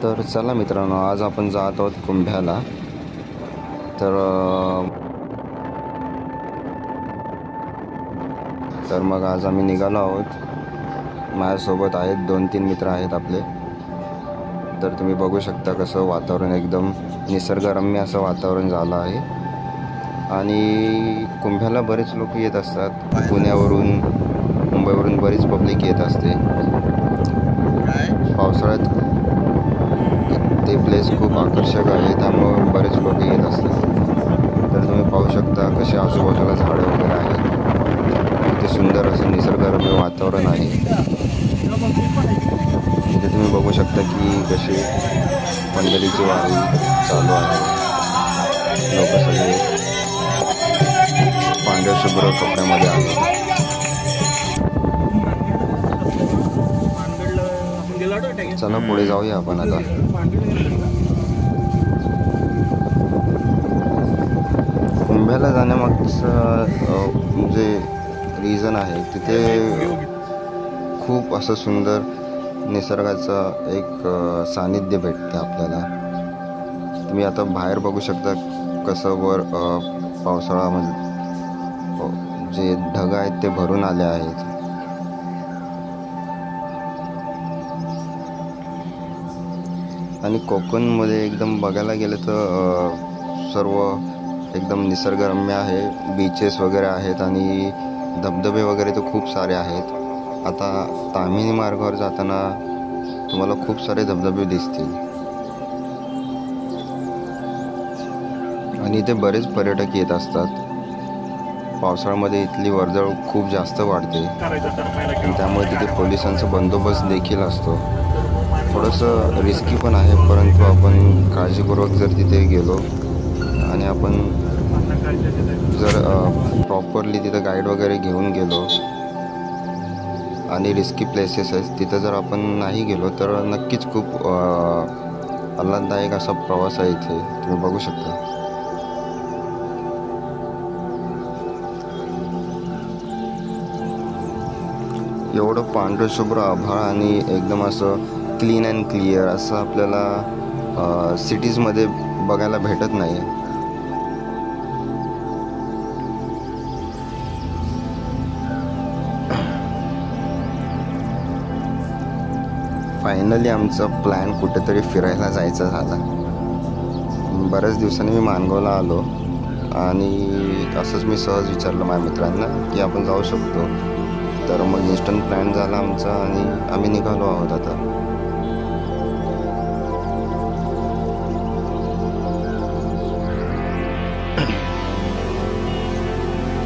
तर चला मित्रांनो, आज आपण जात आहोत कुंभ्याला. तर मग आज आम्ही निघालो आहोत. माझ्यासोबत आहेत 2-3 मित्र आहेत आपले. तर तुम्ही बघू शकता कसं वातावरण एकदम निसर्गरम्य असं वातावरण झालं आहे. आणि कुंभ्याला बरेच लोक येत असतात. पुण्यावरून, मुंबईवरून बरीच पब्लिक येत असते. पावसाळ्यात ते प्लेस खूप आकर्षक आहे, त्यामुळे बरेच लोक येत असतात. तर तुम्ही पाहू शकता कसे आजूबाजूला झाडं वगैरे आहेत. इथे सुंदर असं निसर्गरम्य वातावरण आहे. इथे तुम्ही बघू शकता की कशी पंढरीची वारी चालू आहे. लोक सगळे पांढऱ्या शुभ्र कपड्यामध्ये आहेत. चला पुढे जाऊया आपण आता. कुंभ्याला जाण्यामागचं जे रिझन आहे, तिथे खूप असं सुंदर निसर्गाचं एक सानिध्य भेटते आपल्याला. तुम्ही आता बाहेर बघू शकता कसं वर पावसाळ्यामध्ये जे ढग आहेत ते भरून आले आहेत. आणि कोकणमध्ये एकदम बघायला गेलं तर सर्व एकदम निसर्गरम्य आहे. बीचेस वगैरे आहेत आणि धबधबे वगैरे तर खूप सारे आहेत. आता ताम्हिणी मार्गावर जाताना तुम्हाला खूप सारे धबधबे दिसतील. आणि इथे बरेच पर्यटक येत असतात. पावसाळ्यामध्ये इथली वर्दळ खूप जास्त वाढते आणि त्यामुळे तिथे पोलिसांचा बंदोबस्त देखील असतो. थोडंसं रिस्की पण आहे, परंतु आपण काळजीपूर्वक जर तिथे गेलो आणि आपण जर प्रॉपरली तिथं गाईड वगैरे घेऊन गेलो आणि रिस्की प्लेसेस आहेत तिथं जर आपण नाही गेलो तर नक्कीच खूप आल्हाददायक असा प्रवास आहे. इथे तुम्ही बघू शकता. एवढं पांढरं शुभ्र आभाळ आणि एकदम असं क्लीन अँड क्लिअर असं आपल्याला सिटीजमध्ये बघायला भेटत नाही. फायनली आमचा प्लॅन कुठेतरी फिरायला जायचा झाला. बऱ्याच दिवसांनी मी मानगावला आलो आणि असंच मी सहज विचारलं माझ्या मित्रांना की आपण जाऊ शकतो. तर मग इन्स्टंट प्लॅन झाला आमचा आणि आम्ही निघालो आहोत आता.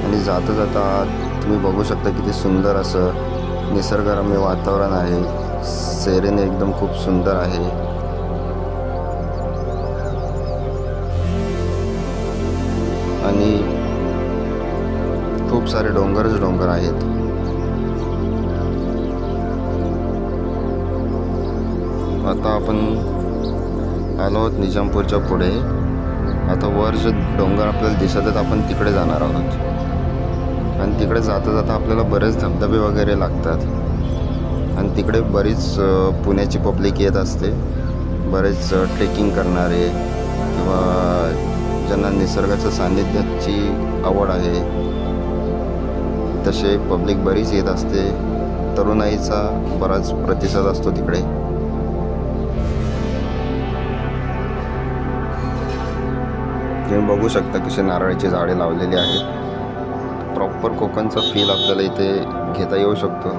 आणि जाता जाता तुम्ही बघू शकता किती सुंदर असं निसर्गरम्य वातावरण आहे. सेरेने एकदम खूप सुंदर आहे. आणि खूप सारे डोंगरच डोंगर आहेत. आता आपण आलो आहोत निजामपूरच्या पुढे. आता वर जे डोंगर आपल्याला दिसत आहेत आपण तिकडे जाणार आहोत. आणि तिकडे जाता जाता आपल्याला बरेच धबधबे वगैरे लागतात. आणि तिकडे बरीच पुण्याची पब्लिक येत असते. बरेच ट्रेकिंग करणारे किंवा ज्यांना निसर्गाच्या सान्निध्याची आवड आहे तसे पब्लिक बरीच येत असते. तरुणाईचा बराच प्रतिसाद असतो तिकडे. तुम्ही बघू शकता कसे नारळाची झाडे लावलेली आहेत. प्रॉपर कोकणचा फील आपल्याला इथे घेता येऊ शकतो.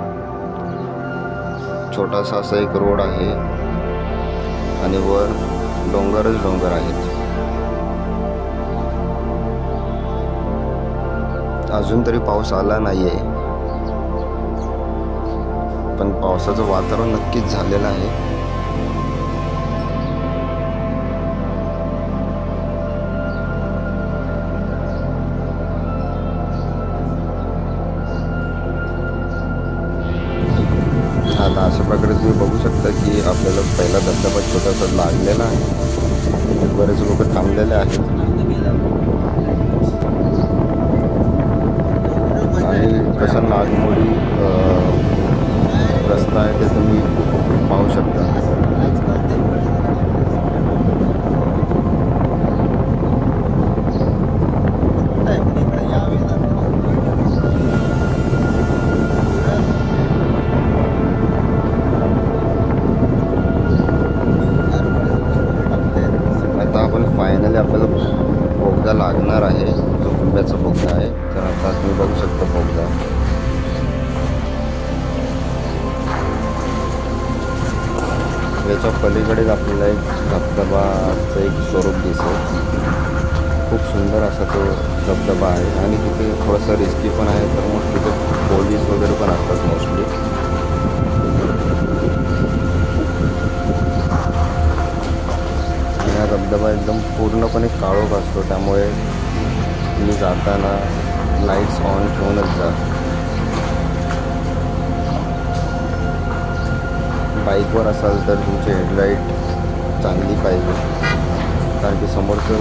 छोटासा असा एक रोड आहे आणि वर डोंगरच डोंगर आहेत. अजून तरी पाऊस आला नाहीये, पण पावसाचं वातावरण नक्कीच झालेलं आहे. आता अशा प्रकारे तुम्ही बघू शकता की आपल्याला पहिला धबधबा छोटासा लागलेला आहे. बरेच लोक थांबलेले आहेत आणि कसा नागमोडी रस्ता आहे ते तुम्ही पाहू शकता. आहे जो कुंभ्याचा बोगदा आहे. तर आता तुम्ही बघू शकता बोगदा. याच्या पलीकडेच आपल्याला एक धबधबाचं एक स्वरूप दिसेल. खूप सुंदर असा तो धबधबा आहे आणि तिथे थोडंसं रिस्की पण आहे. तर मग तिथे पोलीस वगैरे पण असतात मोस्टली. आणि हा धबधबा एकदम पूर्णपणे काळोख असतो, त्यामुळे तुम्ही जाताना लाईट्स ऑन ठेवूनच जा. बाईकवर असाल तर तुमची हेडलाईट चांगली पाहिजे, कारण की समोरचं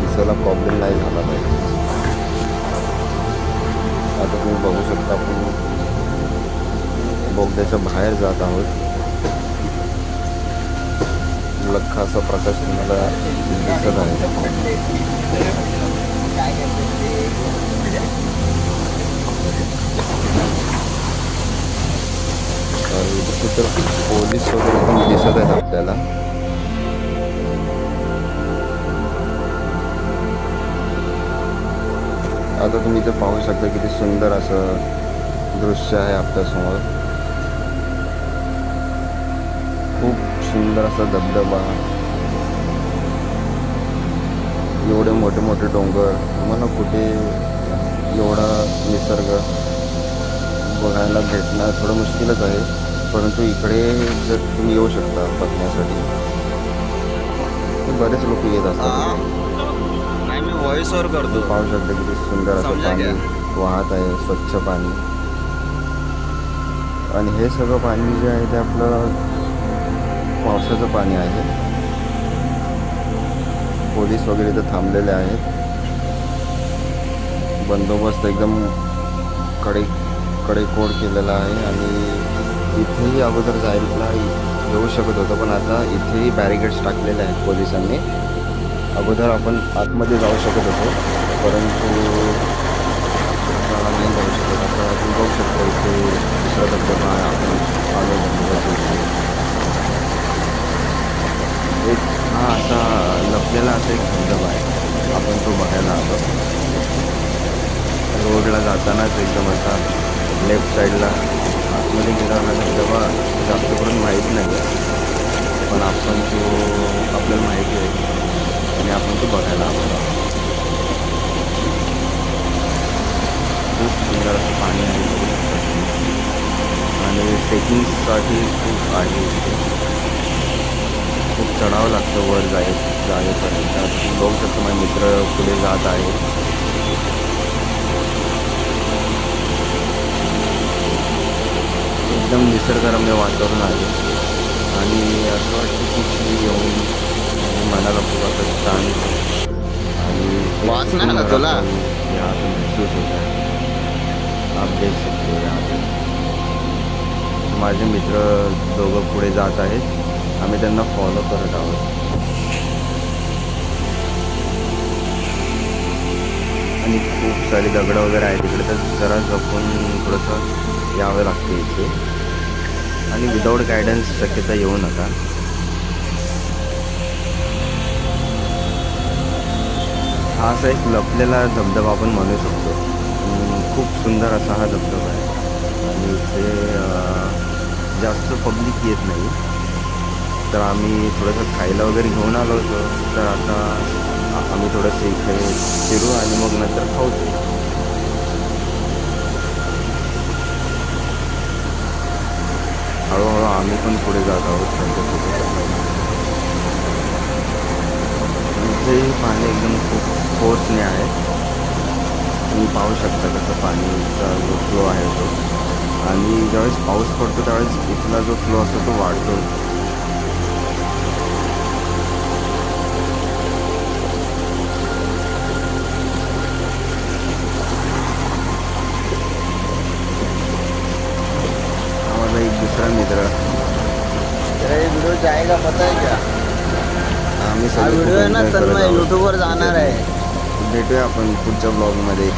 दिसायला प्रॉब्लेम नाही झाला पाहिजे. आता तुम्ही बघू शकता आपण बोगद्याच्या बाहेर जात आहोत. लख्खा असा प्रकाश तुम्हाला दिसत आहे. तर पोलीस वगैरे पण दिसत आहेत आपल्याला. आता तुम्ही इथे पाहू शकता किती सुंदर असं दृश्य आहे आपल्यासमोर. खूप सुंदर असा धबधबा, एवढे मोठे मोठे डोंगर. मला कुठे एवढा निसर्ग बघायला भेटणं थोडं मुश्किलच आहे, परंतु इकडे जर तुम्ही येऊ शकता बघण्यासाठी. बरेच लोक येत असतात. मी व्हॉइस ओव्हर करतो. पाहू शकता किती सुंदर असं पाणी वाहत आहे, स्वच्छ पाणी. आणि हे सगळं पाणी जे आहे ते आपलं पावसाचं पाणी आहे. पोलीस वगैरे इथं थांबलेले आहेत. बंदोबस्त एकदम कडेकोड केलेला आहे. आणि इथेही अगोदर जायला येऊ शकत होतं, पण आता इथेही बॅरिकेड्स टाकलेले आहेत पोलिसांनी. अगोदर आपण आतमध्ये जाऊ शकत होतो, परंतु नाही जाऊ शकत. आता आपण बघू शकतो इथे दुसरा धबधबा आहे. आपण आलो धबधबा. एक हा असा लपलेला असा एक धबधबा आहे, आपण तो बघायला आलो. रोडला जातानाच एकदम असा लेफ्ट साईडला आतमध्ये गेलेला धबधबा जास्त करून माहीत नाही, पण आपण तो आपल्याला माहिती आहे आणि आपण तो बघायला आलो. खूप सुंदर असं पाणी आहे आणि ट्रेकिंगसाठी खूप आहे. खूप चढावं लागतं वर जायपर्यंत. बघू शकतो माझे मित्र पुढे जात आहेत. एकदम निसर्गरम्य वातावरण आहे आणि असं वाटतं की येऊन मनाला खूप असं छान आणि तुला महसूस होत आहे. आप देख सकते हो यहाँ पे माझे मित्र दोघं पुढे जात आहेत. आम्ही त्यांना फॉलो करत आहोत. आणि खूप सारी दगडं वगैरे आहेत तिकडे, तर जरा जपून थोडंसं यावं लागते इथे. आणि विदाऊट गायडन्स शक्यता येऊ नका. हा असा एक लपलेला धबधबा आपण म्हणू शकतो. खूप सुंदर असा हा धबधबा आहे आणि इथे जास्त पब्लिक येत नाही. तर आम्ही थोडंसं खायला वगैरे घेऊन आलो होतो. तर आता आम्ही थोडंसं इथे फिरू आणि मग नंतर खाऊ. हळूहळू आम्ही पण पुढे जात आहोत त्यांच्यासोबत. इथेही पाणी एकदम खूप फोर्सने आहे. तुम्ही पाहू शकता कसं पाणीचा जो फ्लो आहे तो. आणि ज्यावेळेस पाऊस पडतो त्यावेळेस इथला जो फ्लो असतो तो वाढतो. माझा एक दुसरा मित्र, वीडियो जाएगा पता है क्या? आम्ही हा व्हिडिओ आहे ना तर यूट्यूबवर जाणार आहे. भेटूया आपण पुढच्या ब्लॉगमध्ये.